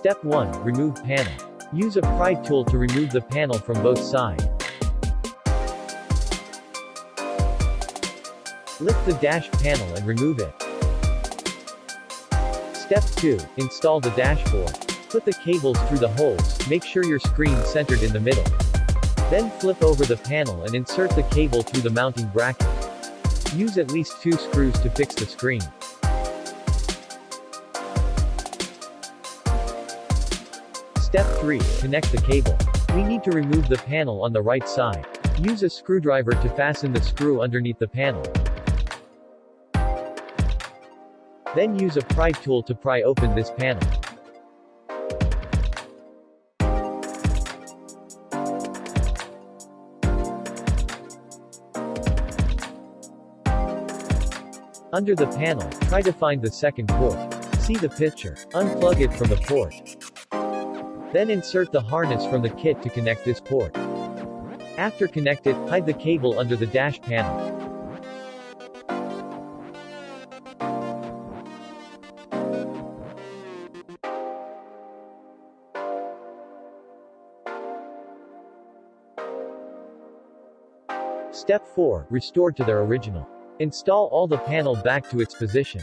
Step 1. Remove panel. Use a pry tool to remove the panel from both sides. Lift the dash panel and remove it. Step 2. Install the dashboard. Put the cables through the holes, make sure your screen centered in the middle. Then flip over the panel and insert the cable through the mounting bracket. Use at least 2 screws to fix the screen. Step 3. Connect the cable. We need to remove the panel on the right side. Use a screwdriver to fasten the screw underneath the panel. Then use a pry tool to pry open this panel. Under the panel, try to find the second port. See the picture. Unplug it from the port. Then insert the harness from the kit to connect this port. After connected, hide the cable under the dash panel. Step 4. Restore to their original. Install all the panel back to its position.